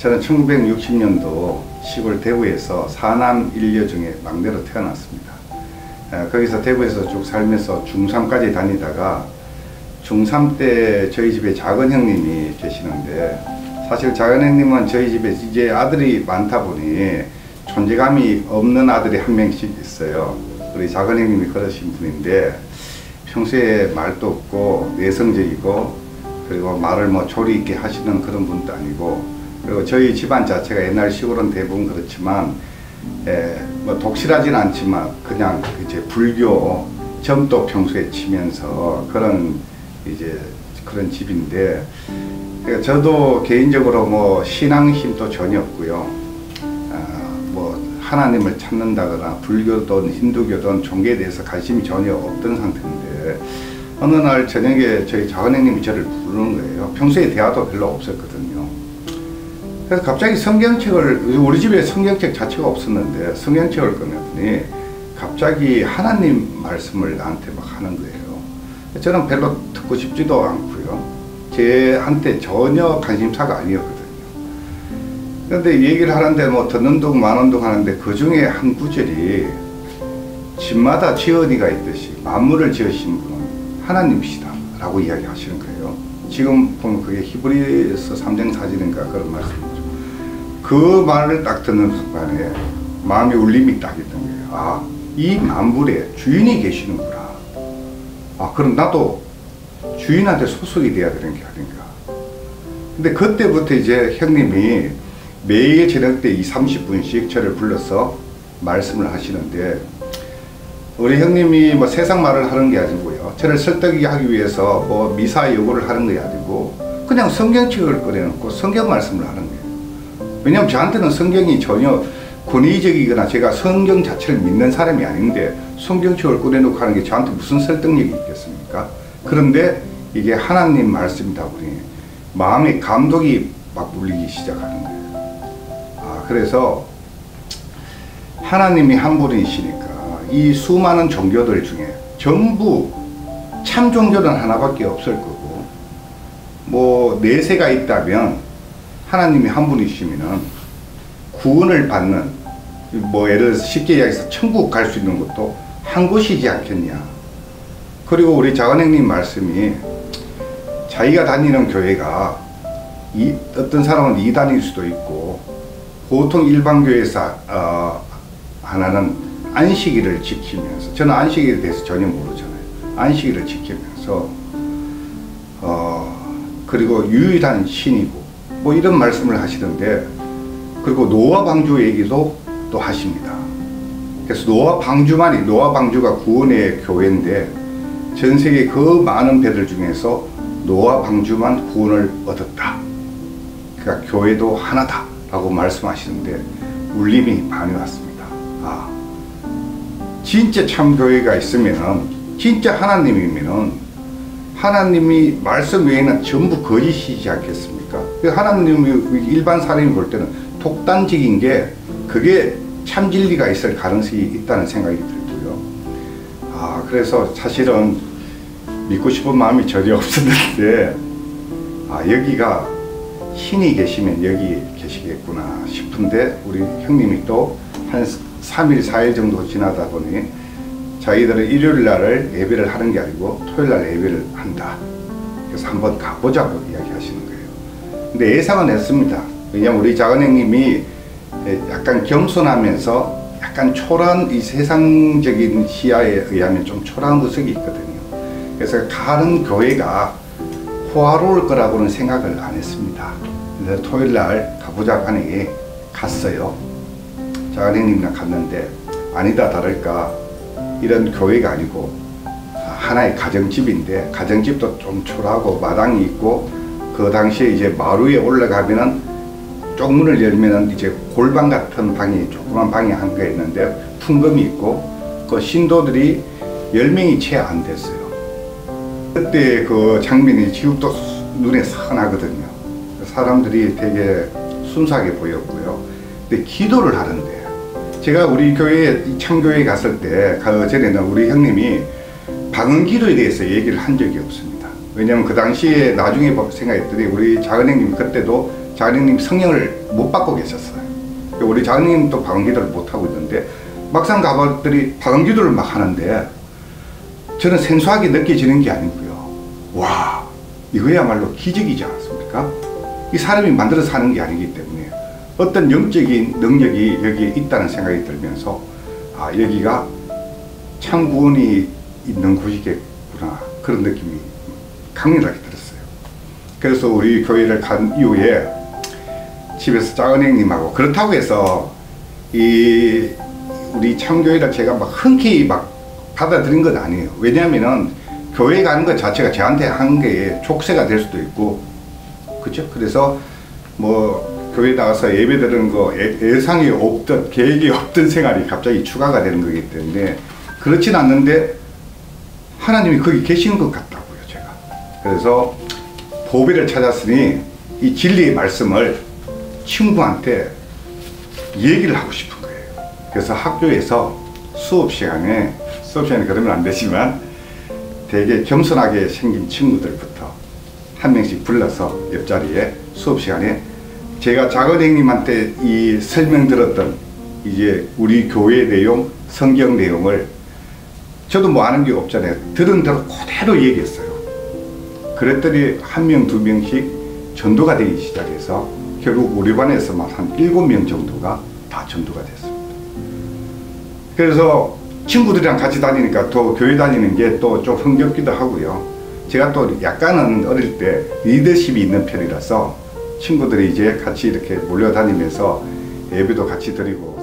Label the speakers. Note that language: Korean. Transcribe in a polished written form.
Speaker 1: 저는 1960년도 시골 대구에서 4남 1녀 중에 막내로 태어났습니다. 거기서 대구에서 쭉 살면서 중3까지 다니다가 중3 때 저희 집에 작은 형님이 계시는데, 사실 작은 형님은 저희 집에 이제 아들이 많다 보니 존재감이 없는 아들이 한 명씩 있어요. 우리 작은 형님이 그러신 분인데, 평소에 말도 없고 내성적이고, 그리고 말을 뭐 조리 있게 하시는 그런 분도 아니고, 그리고 저희 집안 자체가 옛날 시골은 대부분 그렇지만 뭐 독실하진 않지만 그냥 이제 불교 점도 평소에 치면서 그런 이제 그런 집인데, 그러니까 저도 개인적으로 뭐 신앙 힘도 전혀 없고요. 뭐 하나님을 찾는다거나 불교든 힌두교든 종교에 대해서 관심이 전혀 없던 상태인데, 어느 날 저녁에 저희 작은 형님이 저를 부르는 거예요. 평소에 대화도 별로 없었거든요. 그래서 갑자기 성경책을, 우리 집에 성경책 자체가 없었는데 성경책을 꺼내더니 갑자기 하나님 말씀을 나한테 막 하는 거예요. 저는 별로 듣고 싶지도 않고요. 제한테 전혀 관심사가 아니었거든요. 그런데 얘기를 하는데 뭐 듣는 둥 마는 둥 하는데, 그 중에 한 구절이 집마다 지은이가 있듯이 만물을 지으신 분은 하나님이시다 라고 이야기하시는 거예요. 지금 보면 그게 히브리서 3장 4절인가 그런 말씀이죠. 그 말을 딱 듣는 순간에 마음의 울림이 딱 있던 거예요. 아, 이 만물에 주인이 계시는구나. 아, 그럼 나도 주인한테 소속이 돼야 되는 게 아닌가. 근데 그때부터 이제 형님이 매일 저녁 때 20-30분씩 저를 불러서 말씀을 하시는데, 우리 형님이 뭐 세상 말을 하는 게 아니고요, 저를 설득하기 하기 위해서 뭐 미사 요구를 하는 게 아니고 그냥 성경책을 꺼내놓고 성경 말씀을 하는 거예요. 왜냐하면 저한테는 성경이 전혀 권위적이거나 제가 성경 자체를 믿는 사람이 아닌데 성경책을 꺼내놓고 하는 게 저한테 무슨 설득력이 있겠습니까? 그런데 이게 하나님 말씀이다 보니 마음의 감동이 막 울리기 시작하는 거예요. 그래서 하나님이 한 분이시니까 이 수많은 종교들 중에 전부 참 종교는 하나밖에 없을 거고, 뭐 내세가 있다면 하나님이 한 분이시면은 구원을 받는, 뭐 예를 들어서 쉽게 이야기해서 천국 갈 수 있는 것도 한 곳이지 않겠냐. 그리고 우리 작은 형님 말씀이 자기가 다니는 교회가 어떤 사람은 2단일 수도 있고, 보통 일반 교회에서 하나는 안식일을 지키면서, 저는 안식일에 대해서 전혀 모르잖아요. 안식일을 지키면서 그리고 유일한 신이고 뭐 이런 말씀을 하시던데, 그리고 노아 방주 얘기도 또 하십니다. 그래서 노아 방주가 구원의 교회인데 전 세계 그 많은 배들 중에서 노아 방주만 구원을 얻었다. 그러니까 교회도 하나다 라고 말씀하시는데 울림이 많이 왔습니다. 아, 진짜 참 교회가 있으면은, 진짜 하나님이면은 하나님이 말씀 외에는 전부 거짓이지 않겠습니까? 하나님이 일반 사람이 볼 때는 독단적인 게 그게 참 진리가 있을 가능성이 있다는 생각이 들고요. 그래서 사실은 믿고 싶은 마음이 전혀 없었는데, 여기가 신이 계시면 여기 계시겠구나 싶은데, 우리 형님이 또 한 3일 4일 정도 지나다 보니 자기들은 일요일 날을 예배를 하는 게 아니고 토요일 날 예배를 한다. 그래서 한번 가보자고 이야기하시는 거예요. 근데 예상은 했습니다. 왜냐하면 우리 작은 형님이 약간 겸손하면서 약간 초라한, 이 세상적인 시야에 의하면 좀 초라한 구석이 있거든요. 그래서 가는 교회가 호화로울 거라고는 생각을 안 했습니다. 그래서 토요일 날 가보자고 하니 갔어요. 작은 형님이랑 갔는데 아니다 다를까 이런 교회가 아니고 하나의 가정집인데, 가정집도 좀 초라하고 마당이 있고, 그 당시에 이제 마루에 올라가면은 쪽문을 열면은 이제 골방 같은 방이, 조그만 방이 한 개 있는데 풍금이 있고, 그 신도들이 10명이 채 안 됐어요. 그때 그 장면이 지금도 눈에 선하거든요. 사람들이 되게 순수하게 보였고요. 근데 기도를 하는데, 제가 우리 교회에, 참교회에 갔을 때, 그 전에는 우리 형님이 방언기도에 대해서 얘기를 한 적이 없습니다. 왜냐면 그 당시에 나중에 생각했더니 우리 작은형님 그때도 작은형님 성령을 못 받고 계셨어요. 우리 작은형님도 방언기도를 못 하고 있는데 막상 가봤더니 방언기도를 막 하는데 저는 생소하게 느껴지는 게 아니고요. 와, 이거야말로 기적이지 않습니까? 이 사람이 만들어서 하는 게 아니기 때문에 어떤 영적인 능력이 여기에 있다는 생각이 들면서 아, 여기가 참 구원이 있는 곳이겠구나, 그런 느낌이 강렬하게 들었어요. 그래서 우리 교회를 간 이후에 집에서 작은형님하고, 그렇다고 해서 이 우리 참교회를 제가 막 흔쾌히 막 받아들인 건 아니에요. 왜냐하면은 교회 가는 것 자체가 저한테 한 개의 족쇄가 될 수도 있고, 그죠? 그래서 뭐 교회 나가서 예배 드리는 거 예상이 없던, 계획이 없던 생활이 갑자기 추가가 되는 거기 때문에 그렇진 않는데 하나님이 거기 계시는 것 같다고요, 제가. 그래서 보배를 찾았으니 이 진리의 말씀을 친구한테 얘기를 하고 싶은 거예요. 그래서 학교에서 수업 시간에 그러면 안 되지만 되게 겸손하게 생긴 친구들부터 한 명씩 불러서 옆자리에 수업 시간에 제가 작은형님한테 이 설명 들었던 이제 우리 교회 내용, 성경 내용을 저도 뭐 아는 게 없잖아요. 들은 대로 그대로 얘기했어요. 그랬더니 한 명, 두 명씩 전도가 되기 시작해서 결국 우리 반에서만 한 7명 정도가 다 전도가 됐습니다. 그래서 친구들이랑 같이 다니니까 또 교회 다니는 게 또 좀 흥겹기도 하고요. 제가 또 약간은 어릴 때 리더십이 있는 편이라서 친구들이 이제 같이 이렇게 몰려다니면서 예배도 같이 드리고